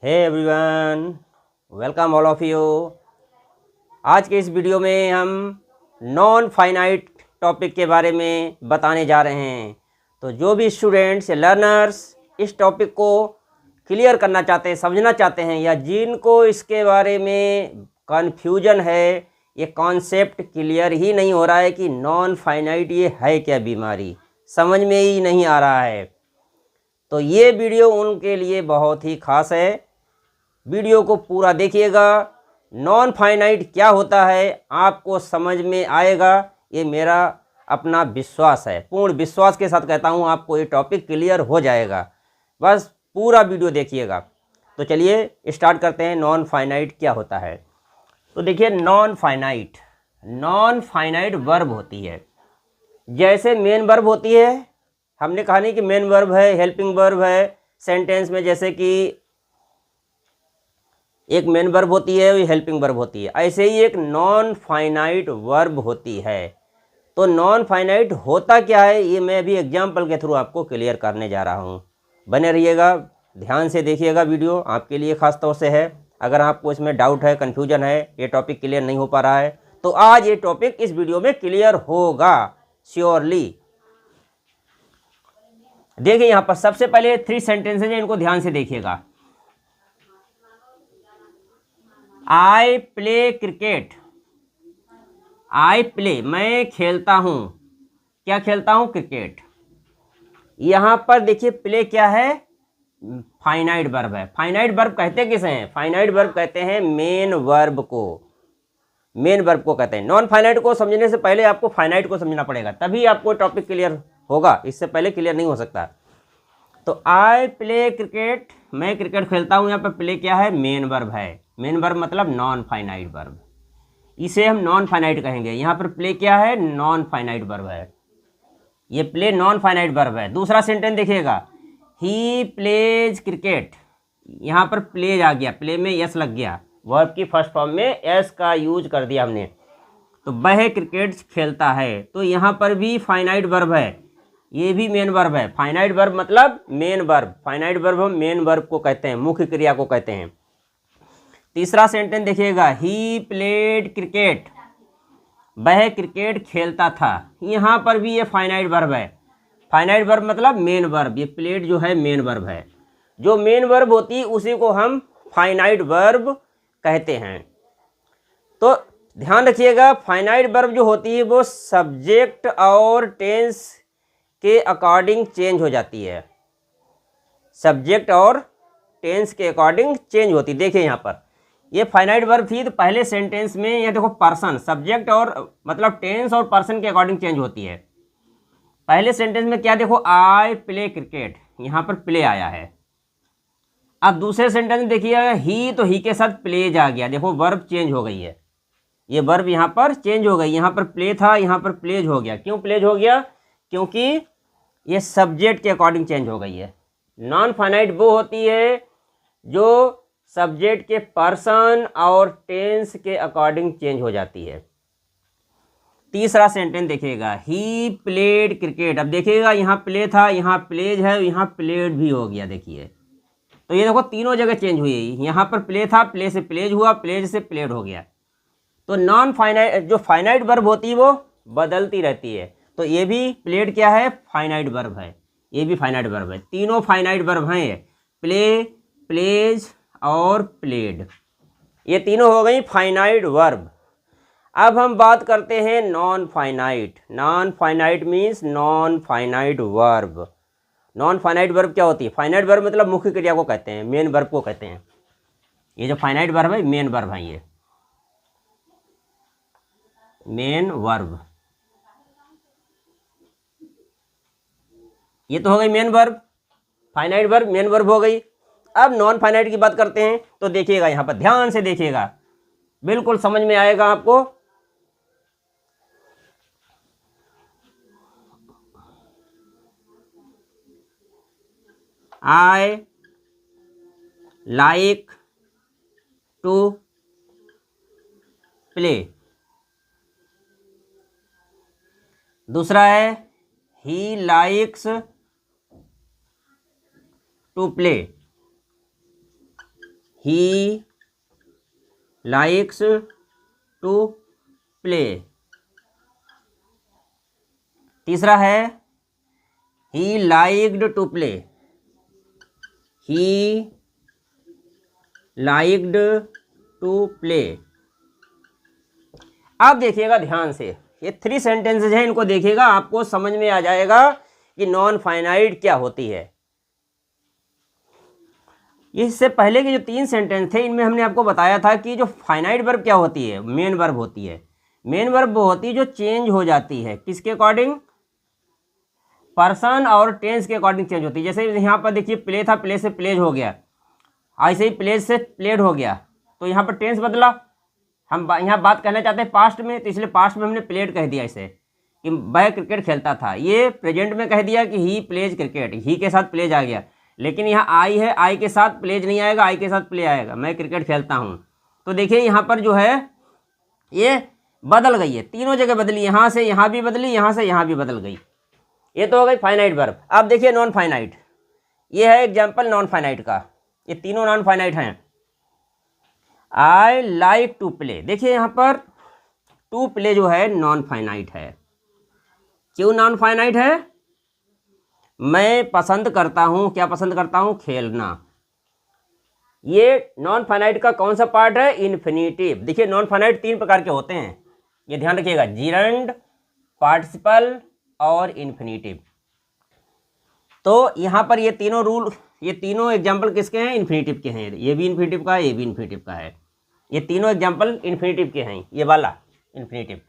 Hey everyone, welcome all of you. आज के इस वीडियो में हम नॉन फाइनाइट टॉपिक के बारे में बताने जा रहे हैं। तो जो भी स्टूडेंट्स या लर्नर्स इस टॉपिक को क्लियर करना चाहते हैं, समझना चाहते हैं, या जिनको इसके बारे में कन्फ्यूजन है, ये कॉन्सेप्ट क्लियर ही नहीं हो रहा है कि नॉन फाइनाइट ये है क्या बीमारी, समझ में ही नहीं आ रहा है, तो ये वीडियो उनके लिए बहुत ही खास है। वीडियो को पूरा देखिएगा। नॉन फाइनाइट क्या होता है आपको समझ में आएगा, ये मेरा अपना विश्वास है। पूर्ण विश्वास के साथ कहता हूँ आपको ये टॉपिक क्लियर हो जाएगा। बस पूरा वीडियो देखिएगा। तो चलिए स्टार्ट करते हैं। नॉन फाइनाइट क्या होता है? तो देखिए, नॉन फाइनाइट वर्ब होती है। जैसे मेन वर्ब होती है, हमने कहा नहीं कि मेन वर्ब है, हेल्पिंग वर्ब है सेंटेंस में, जैसे कि एक मेन वर्ब होती है, ये हेल्पिंग वर्ब होती है। ऐसे ही एक नॉन फाइनाइट वर्ब होती है। तो नॉन फाइनाइट होता क्या है, ये मैं भी एग्जाम्पल के थ्रू आपको क्लियर करने जा रहा हूँ। बने रहिएगा, ध्यान से देखिएगा। वीडियो आपके लिए खास तौर से है। अगर आपको इसमें डाउट है, कन्फ्यूजन है, ये टॉपिक क्लियर नहीं हो पा रहा है, तो आज ये टॉपिक इस वीडियो में क्लियर होगा श्योरली। देखिए, यहाँ पर सबसे पहले 3 सेंटेंसेज हैं, इनको ध्यान से देखिएगा। I play cricket. I play, मैं खेलता हूँ। क्या खेलता हूँ? क्रिकेट। यहाँ पर देखिए, प्ले क्या है? फाइनाइट वर्ब है। फाइनाइट वर्ब कहते किसे हैं? फाइनाइट वर्ब कहते हैं मेन वर्ब को। मेन वर्ब को कहते हैं। नॉन फाइनाइट को समझने से पहले आपको फाइनाइट को समझना पड़ेगा, तभी आपको टॉपिक क्लियर होगा। इससे पहले क्लियर नहीं हो सकता। तो आई प्ले क्रिकेट, मैं क्रिकेट खेलता हूँ। यहाँ पर प्ले क्या है? मेन वर्ब है। मेन वर्ब मतलब नॉन फाइनाइट वर्ब, इसे हम नॉन फाइनाइट कहेंगे। यहाँ पर प्ले क्या है? नॉन फाइनाइट वर्ब है। ये प्ले नॉन फाइनाइट वर्ब है। दूसरा सेंटेंस देखिएगा, ही प्लेज क्रिकेट। यहाँ पर प्लेज आ गया, प्ले में यस लग गया, वर्ब की फर्स्ट फॉर्म में एस का यूज कर दिया हमने। तो वह क्रिकेट खेलता है, तो यहाँ पर भी फाइनाइट वर्ब है, ये भी मेन वर्ब है। फाइनाइट वर्ब मतलब मेन वर्ब। फाइनाइट वर्ब हम मेन वर्ब को कहते हैं, मुख्य क्रिया को कहते हैं। तीसरा सेंटेंस देखिएगा, ही प्लेड क्रिकेट, वह क्रिकेट खेलता था। यहाँ पर भी ये फाइनाइट वर्ब है। फाइनाइट वर्ब मतलब मेन वर्ब। ये प्लेड जो है मेन वर्ब है। जो मेन वर्ब होती है उसी को हम फाइनाइट वर्ब कहते हैं। तो ध्यान रखिएगा, फाइनाइट वर्ब जो होती है वो सब्जेक्ट और टेंस के अकॉर्डिंग चेंज हो जाती है। सब्जेक्ट और टेंस के अकॉर्डिंग चेंज होती है। देखिए, यहाँ पर ये फाइनाइट वर्ब थी, तो पहले सेंटेंस में ये देखो पर्सन, सब्जेक्ट और मतलब टेंस और पर्सन के अकॉर्डिंग चेंज होती है। पहले सेंटेंस में क्या देखो, आई प्ले क्रिकेट, यहाँ पर प्ले आया है। अब दूसरे सेंटेंस में देखिए, ही, तो ही के साथ प्लेज आ गया। देखो वर्ब चेंज हो गई है, ये वर्ब यहाँ पर चेंज हो गई। यहाँ पर प्ले था, यहाँ पर प्लेज हो गया। क्यों प्लेज हो गया? क्योंकि ये सब्जेक्ट के अकॉर्डिंग चेंज हो गई है। नॉन फाइनाइट वो होती है जो सब्जेक्ट के पर्सन और टेंस के अकॉर्डिंग चेंज हो जाती है। तीसरा सेंटेंस देखिएगा, ही प्लेड क्रिकेट। अब देखिएगा, यहाँ प्ले था, यहाँ प्लेज है, यहाँ प्लेड भी हो गया। देखिए, तो ये देखो तीनों जगह चेंज हुई। यहाँ पर प्ले था, प्ले से प्लेज हुआ, प्लेज से प्लेड हो गया। तो नॉन फाइनाइट जो फाइनाइट वर्ब होती है वो बदलती रहती है। तो ये भी प्लेड क्या है? फाइनाइट वर्ब है। ये भी फाइनाइट वर्ब है। तीनों फाइनाइट वर्ब हैं ये, प्ले, प्लेज और प्लेड, ये तीनों हो गई फाइनाइट वर्ब। अब हम बात करते हैं non finite. Non finite means non finite verb. Non finite verb क्या होती है? फाइनाइट वर्ब मतलब मुख्य क्रिया को कहते हैं, मेन वर्ब को कहते हैं। ये जो फाइनाइट वर्ब है मेन वर्ब है, ये मेन वर्ब। ये तो हो गई main verb, finite verb main verb हो गई। अब नॉन फाइनाइट की बात करते हैं। तो देखिएगा, यहाँ पर ध्यान से देखिएगा, बिल्कुल समझ में आएगा आपको। I like to play. दूसरा है, he likes to play. He likes to play. तीसरा है he liked to play, he liked to play. आप देखिएगा ध्यान से, ये 3 सेंटेंसेज हैं, इनको देखिएगा, आपको समझ में आ जाएगा कि नॉन फाइनाइट क्या होती है। इससे पहले के जो 3 सेंटेंस थे, इनमें हमने आपको बताया था कि जो फाइनाइट वर्ब क्या होती है, मेन वर्ब होती है। मेन वर्ब वो होती है जो चेंज हो जाती है, किसके अकॉर्डिंग, पर्सन और टेंस के अकॉर्डिंग चेंज होती है। जैसे यहाँ पर देखिए प्ले था, प्ले से प्लेज हो गया, ऐसे ही प्लेज से प्लेड हो गया, तो यहाँ पर टेंस बदला। हम यहाँ बात कहना चाहते हैं पास्ट में, तो इसलिए पास्ट में हमने प्लेड कह दिया ऐसे कि वह क्रिकेट खेलता था। ये प्रेजेंट में कह दिया कि ही प्लेज क्रिकेट, ही के साथ प्लेज आ गया। लेकिन यहाँ आई है, आई के साथ प्लेज नहीं आएगा, आई के साथ प्ले आएगा, मैं क्रिकेट खेलता हूँ। तो देखिए यहाँ पर जो है ये बदल गई है, तीनों जगह बदली, यहाँ से यहाँ भी बदली, यहाँ से यहाँ भी बदल गई। ये तो हो गई फाइनाइट वर्ब। अब देखिए नॉन फाइनाइट, ये है एग्जाम्पल नॉन फाइनाइट का, ये तीनों नॉन फाइनाइट हैं। आई लाइक टू प्ले, देखिए यहाँ पर टू प्ले जो है नॉन फाइनाइट है। क्यों नॉन फाइनाइट है? मैं पसंद करता हूँ, क्या पसंद करता हूँ? खेलना। ये नॉन फाइनाइट का कौन सा पार्ट है? इन्फिनिटिव। देखिए नॉन फाइनाइट 3 प्रकार के होते हैं, ये ध्यान रखिएगा, जीरंड, पार्टिसिपल और इन्फिनिटिव। तो यहाँ पर ये तीनों रूल, ये तीनों एग्जाम्पल किसके हैं? इन्फिनिटिव के हैं। ये भी इन्फिनिटिव का है, ये भी इन्फिनिटिव का है। ये तीनों एग्जाम्पल इन्फिनिटिव के हैं। ये वाला इन्फिनिटिव।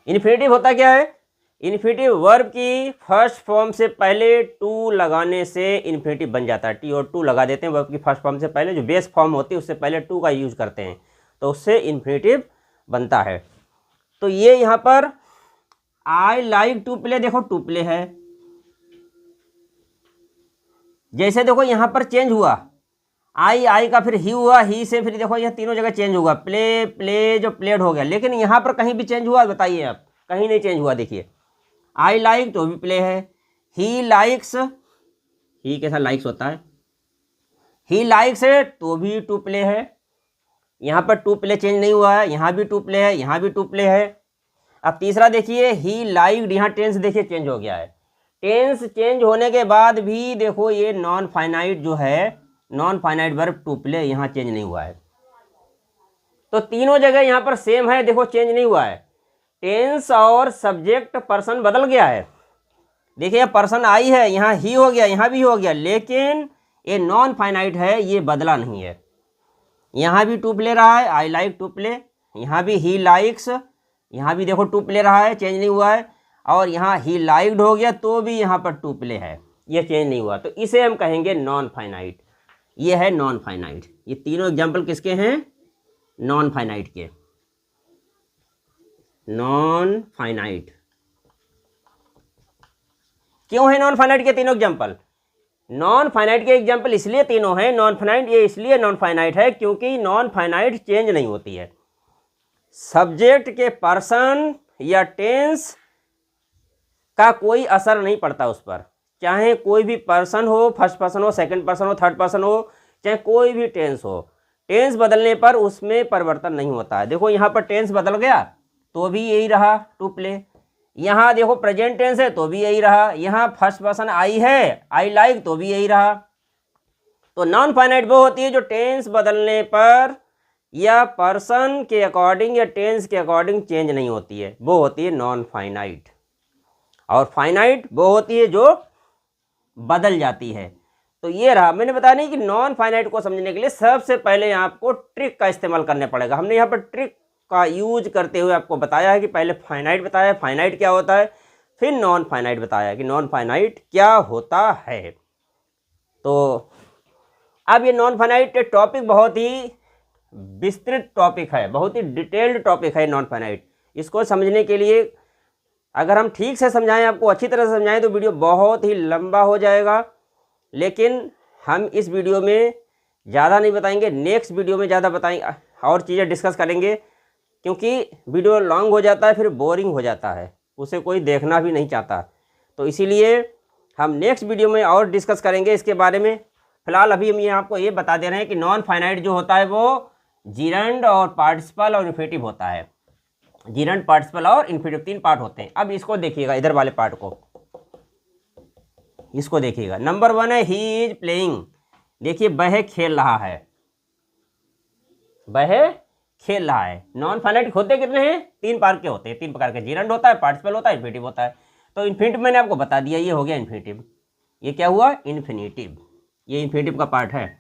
इन्फिनिटिव होता क्या है? इन्फिनिटिव वर्ब की फर्स्ट फॉर्म से पहले टू लगाने से इन्फिनिटिव बन जाता है। टी और टू लगा देते हैं वर्ब की फर्स्ट फॉर्म से पहले, जो बेस फॉर्म होती है उससे पहले टू का यूज करते हैं, तो उससे इन्फिनिटिव बनता है। तो ये यहाँ पर आई लाइक टू प्ले, देखो टू प्ले है। जैसे देखो यहाँ पर चेंज हुआ, आई का फिर ही हुआ, ही से फिर देखो यह तीनों जगह चेंज हुआ, प्ले प्ले जो प्लेड हो गया। लेकिन यहाँ पर कहीं भी चेंज हुआ? बताइए आप, कहीं नहीं चेंज हुआ। देखिए आई लाइक तो भी प्ले है, ही लाइक्स, ही के साथ लाइक्स होता है, ही लाइक्स है तो भी टू प्ले है। यहाँ पर टू प्ले चेंज नहीं हुआ है, यहाँ भी टू प्ले है, यहाँ भी टू प्ले है। अब तीसरा देखिए ही लाइक्ड, यहाँ टेंस देखिए चेंज हो गया है। टेंस चेंज होने के बाद भी देखो ये नॉन फाइनाइट जो है, non finite verb to play, यहाँ चेंज नहीं हुआ है। तो तीनों जगह यहाँ पर सेम है, देखो चेंज नहीं हुआ है। टेंस और सब्जेक्ट पर्सन बदल गया है। देखिए पर्सन आई है, यहाँ ही हो गया, यहाँ भी हो गया, लेकिन ये नॉन फाइनाइट है, ये बदला नहीं है। यहाँ भी टू प्ले रहा है, आई लाइक टू प्ले, यहाँ भी ही लाइक्स, यहाँ भी देखो टू प्ले रहा है, चेंज नहीं हुआ है। और यहाँ ही लाइक्ड हो गया तो भी यहाँ पर टू प्ले है, ये चेंज नहीं हुआ। तो इसे हम कहेंगे नॉन फाइनाइट। ये है नॉन फाइनाइट। ये तीनों एग्जाम्पल किसके हैं? नॉन फाइनाइट के। नॉन फाइनाइट क्यों है नॉन फाइनाइट के तीनों एग्जाम्पल? नॉन फाइनाइट के एग्जाम्पल इसलिए तीनों हैं नॉन फाइनाइट, ये इसलिए नॉन फाइनाइट है क्योंकि नॉन फाइनाइट चेंज नहीं होती है। सब्जेक्ट के पर्सन या टेंस का कोई असर नहीं पड़ता उस पर, चाहे कोई भी पर्सन हो, फर्स्ट पर्सन हो, सेकंड पर्सन हो, थर्ड पर्सन हो, चाहे कोई भी टेंस हो। टेंस बदलने पर उसमें परिवर्तन नहीं होता है। देखो यहाँ पर टेंस बदल गया तो भी यही रहा टू प्ले, यहाँ देखो प्रेजेंट टेंस है तो भी यही रहा, यहाँ फर्स्ट पर्सन आई है, आई लाइक, तो भी यही रहा। तो नॉन फाइनाइट वो होती है जो टेंस बदलने पर या पर्सन के अकॉर्डिंग या टेंस के अकॉर्डिंग चेंज नहीं होती है, वो होती है नॉन फाइनाइट। और फाइनाइट वो होती है जो बदल जाती है। तो ये रहा, मैंने बताया नहीं कि नॉन फाइनाइट को समझने के लिए सबसे पहले आपको ट्रिक का इस्तेमाल करना पड़ेगा। हमने यहाँ पर ट्रिक का यूज करते हुए आपको बताया है कि पहले फाइनाइट बताया, फाइनाइट क्या होता है, फिर नॉन फाइनाइट बताया कि नॉन फाइनाइट क्या होता है। तो अब ये नॉन फाइनाइट टॉपिक बहुत ही विस्तृत टॉपिक है, बहुत ही डिटेल्ड टॉपिक है नॉन फाइनाइट। इसको समझने के लिए अगर हम ठीक से समझाएं, आपको अच्छी तरह से समझाएं, तो वीडियो बहुत ही लंबा हो जाएगा। लेकिन हम इस वीडियो में ज़्यादा नहीं बताएंगे, नेक्स्ट वीडियो में ज़्यादा बताएंगे और चीज़ें डिस्कस करेंगे, क्योंकि वीडियो लॉन्ग हो जाता है फिर बोरिंग हो जाता है, उसे कोई देखना भी नहीं चाहता। तो इसीलिए हम नेक्स्ट वीडियो में और डिस्कस करेंगे इसके बारे में। फिलहाल अभी हम ये आपको ये बता दे रहे हैं कि नॉन फाइनाइट जो होता है वो जीरंड और पार्टिसिपल और इन्फिनेटिव होता है। जीरंड, पार्टिसिपल और इन्फिनेटिव 3 पार्ट होते हैं। अब इसको देखिएगा, इधर वाले पार्ट को, इसको देखिएगा। नंबर 1 है ही इज प्लेइंग। देखिए वह खेल रहा है, वह खेल रहा है। नॉन फाइनाइट होते कितने हैं? 3 प्रकार के होते हैं, 3 प्रकार के। जीरंड होता है, पार्टिसिपल होता है, इन्फिनेटिव होता है। तो इन्फिनेटिव मैंने आपको बता दिया, ये हो गया इन्फिनेटिव। ये क्या हुआ? इन्फिनेटिव। ये इन्फिनेटिव का पार्ट है।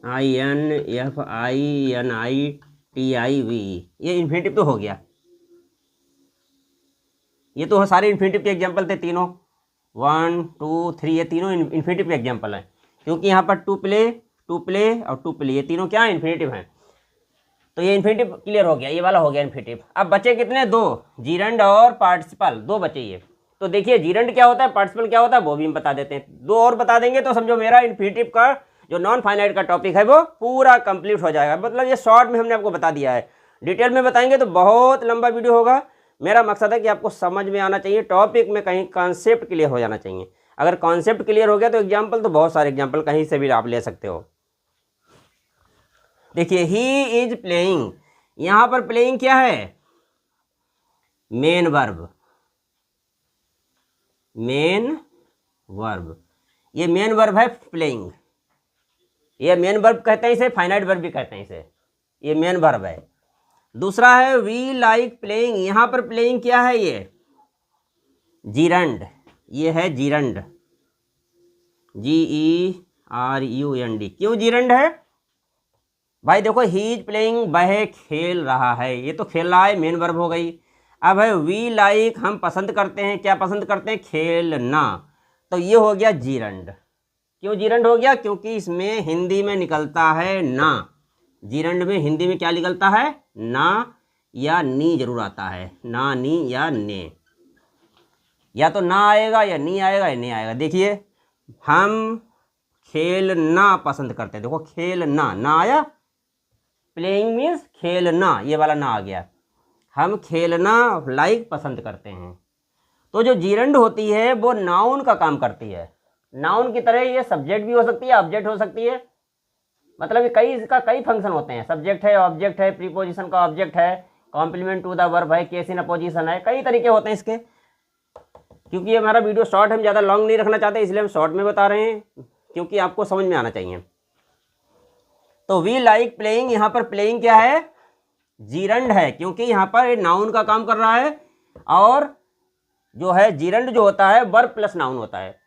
INFINITIV, ये इन्फिनेटिव तो हो गया। ये तो सारे इन्फिनेटिव के एग्जाम्पल थे तीनों, 1 2 3, ये तीनों इन्फिनेटिव के एग्जाम्पल हैं। क्योंकि यहाँ पर टू प्ले और टू प्ले, ये तीनों क्या है? इन्फिनेटिव हैं। तो ये इन्फिनेटिव क्लियर हो गया, ये वाला हो गया इन्फिनेटिव। अब बचे कितने? 2, जीरंड और पार्टिसिपल, 2 बचे ये। तो देखिए जीरंड क्या होता है, पार्टिसिपल क्या होता है, वो भी हम बता देते हैं। 2 और बता देंगे तो समझो मेरा इन्फिनेटिव का जो नॉन फाइनाइट का टॉपिक है वो पूरा कंप्लीट हो जाएगा। मतलब ये शॉर्ट में हमने आपको बता दिया है। डिटेल में बताएंगे तो बहुत लंबा वीडियो होगा। मेरा मकसद है कि आपको समझ में आना चाहिए, टॉपिक में कहीं कॉन्सेप्ट क्लियर हो जाना चाहिए। अगर कॉन्सेप्ट क्लियर हो गया तो एग्जाम्पल तो बहुत सारे एग्जाम्पल कहीं से भी आप ले सकते हो। देखिए ही इज प्लेइंग, यहां पर प्लेइंग क्या है? Main verb, main verb. ये मेन वर्ब है प्लेइंग। ये मेन वर्ब कहते हैं इसे, फाइनाइट वर्ब भी कहते हैं इसे। ये मेन वर्ब है। दूसरा है वी लाइक प्लेइंग। यहां पर प्लेइंग क्या है? ये जीरंड, ये है जीरंड, GERUND। क्यों जीरंड है भाई? देखो ही इज प्लेइंग, वह खेल रहा है, ये तो खेल रहा है, मेन वर्ब हो गई। अब है वी लाइक, हम पसंद करते हैं। क्या पसंद करते हैं? खेलना। तो ये हो गया जीरंड। क्यों जीरंड हो गया? क्योंकि इसमें हिंदी में निकलता है ना। जीरंड में हिंदी में क्या निकलता है? ना या नी जरूर आता है, ना नी या ने। या तो ना आएगा या नी आएगा या नहीं आएगा। देखिए हम खेलना पसंद करते हैं, देखो खेलना, ना आया। प्लेइंग मीन्स खेलना, ये वाला ना आ गया। हम खेलना लाइक पसंद करते हैं। तो जो जीरंड होती है वो नाउन का काम करती है। नाउन की तरह ये सब्जेक्ट भी हो सकती है, ऑब्जेक्ट हो सकती है। मतलब इसका कई फंक्शन होते हैं। सब्जेक्ट है, ऑब्जेक्ट है, प्रीपोजिशन का ऑब्जेक्ट है, कॉम्प्लीमेंट टू द वर्ब है, केस इन अपोजिशन है, कई तरीके होते हैं इसके। क्योंकि ये हमारा वीडियो शॉर्ट, हम ज़्यादा लॉन्ग नहीं रखना चाहते, इसलिए हम शॉर्ट में बता रहे हैं, क्योंकि आपको समझ में आना चाहिए। तो वी लाइक प्लेइंग, यहाँ पर प्लेइंग क्या है? जीरंड है, क्योंकि यहाँ पर नाउन का काम कर रहा है। और जो है जीरंड जो होता है वर्ब प्लस नाउन होता है।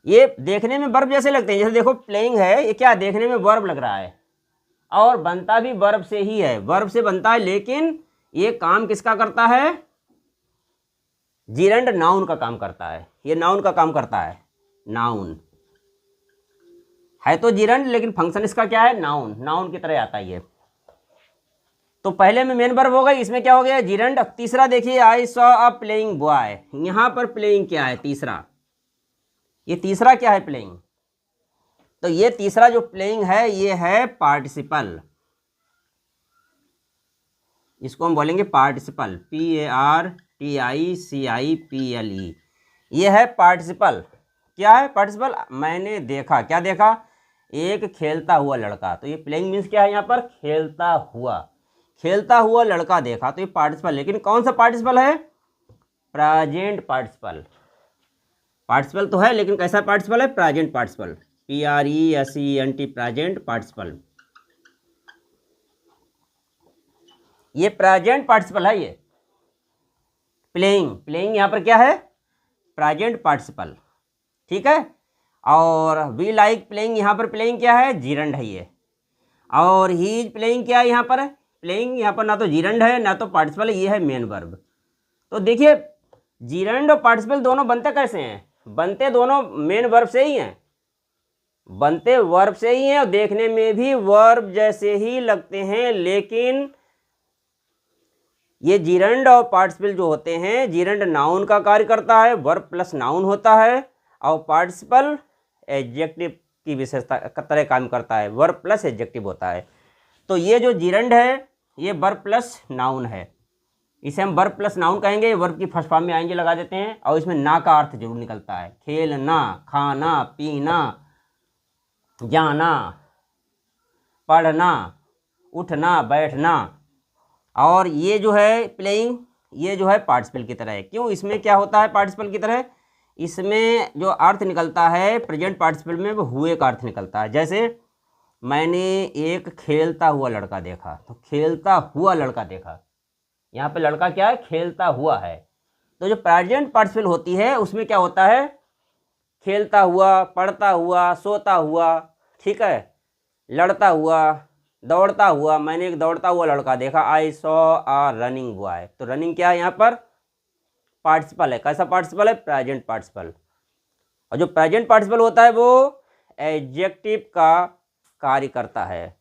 ये देखने में वर्ब जैसे लगते हैं, जैसे देखो प्लेइंग है, ये क्या देखने में वर्ब लग रहा है और बनता भी वर्ब से ही है, वर्ब से बनता है। लेकिन ये काम किसका करता है? जीरंड नाउन का काम करता है। ये नाउन का काम करता है। नाउन है तो जीरंड, लेकिन फंक्शन इसका क्या है? नाउन, नाउन की तरह आता है ये। तो पहले में मेन वर्ब हो गई, इसमें क्या हो गया? जीरंड। अब तीसरा देखिए, I saw a playing boy. यहां पर प्लेइंग क्या है? तीसरा, ये तीसरा क्या है? प्लेइंग। तो ये तीसरा जो प्लेइंग है ये है पार्टिसिपल। इसको हम बोलेंगे पार्टिसिपल, PARTICIPLE। ये है पार्टिसिपल। क्या है पार्टिसिपल? मैंने देखा, क्या देखा? एक खेलता हुआ लड़का। तो ये प्लेइंग मीन्स क्या है? यहाँ पर खेलता हुआ, खेलता हुआ लड़का देखा, तो ये पार्टिसिपल। लेकिन कौन सा पार्टिसिपल है? Present participle. पार्टिसिपल तो है, लेकिन कैसा पार्टिसिपल है? Present participle, PRESENT, present participle. ये प्रेजेंट पार्टिसिपल है। ये प्लेइंग, प्लेइंग यहाँ पर क्या है? प्रेजेंट पार्टिसिपल, ठीक है। और वी लाइक प्लेइंग, यहाँ पर प्लेइंग क्या है? जीरंड है ये। और ही इज प्लेइंग क्या है? यहाँ पर प्लेइंग, यहाँ पर ना तो जीरंड है ना तो पार्टिसिपल है, ये है मेन वर्ब। तो देखिए जीरंड और पार्टिसिपल दोनों बनते कैसे हैं? बनते दोनों मेन वर्ब से ही हैं, बनते वर्ब से ही हैं और देखने में भी वर्ब जैसे ही लगते हैं। लेकिन ये जीरंड और पार्टिसिपल जो होते हैं, जीरंड नाउन का कार्य करता है, वर्ब प्लस नाउन होता है, और पार्टिसिपल एडजेक्टिव की विशेषता का तरह काम करता है, वर्ब प्लस एडजेक्टिव होता है। तो ये जो जीरंड है ये वर्ब प्लस नाउन है, इसे हम वर्ब प्लस नाउन कहेंगे, वर्ब की फर्स्ट फॉर्म में आएंगे लगा देते हैं, और इसमें ना का अर्थ जरूर निकलता है। खेलना, खाना, पीना, जाना, पढ़ना, उठना, बैठना। और ये जो है प्लेइंग, ये जो है पार्टिसिपल की तरह है। क्यों? इसमें क्या होता है पार्टिसिपल की तरह? इसमें जो अर्थ निकलता है प्रेजेंट पार्टिसिपल में, वो हुए का अर्थ निकलता है। जैसे मैंने एक खेलता हुआ लड़का देखा, तो खेलता हुआ लड़का देखा, यहाँ पे लड़का क्या है? खेलता हुआ है। तो जो प्रेजेंट पार्टिसिपल होती है उसमें क्या होता है? खेलता हुआ, पढ़ता हुआ, सोता हुआ, ठीक है, लड़ता हुआ, दौड़ता हुआ। मैंने एक दौड़ता हुआ लड़का देखा, I saw a running boy. तो रनिंग क्या है यहाँ पर? पार्टिसिपल है। कैसा पार्टिसिपल है? Present participle. और जो प्रेजेंट पार्टिसिपल होता है वो एडजेक्टिव का कार्य करता है।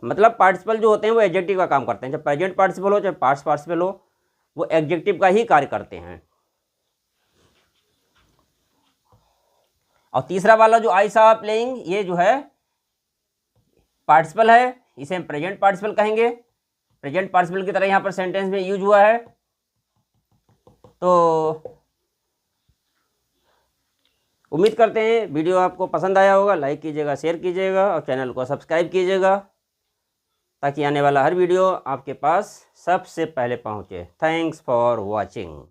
मतलब पार्टिसिपल जो होते हैं वो एडजेक्टिव का काम करते हैं। चाहे प्रेजेंट पार्टिसिपल हो चाहे पास्ट पार्टिसिपल हो, वो एडजेक्टिव का ही कार्य करते हैं। और तीसरा वाला जो आई सॉ प्लेइंग, ये जो है पार्टिसिपल है, इसे हम प्रेजेंट पार्टिसिपल कहेंगे। प्रेजेंट पार्टिसिपल की तरह यहाँ पर सेंटेंस में यूज हुआ है। तो उम्मीद करते हैं वीडियो आपको पसंद आया होगा। लाइक कीजिएगा, शेयर कीजिएगा और चैनल को सब्सक्राइब कीजिएगा, ताकि आने वाला हर वीडियो आपके पास सबसे पहले पहुंचे। Thanks for watching.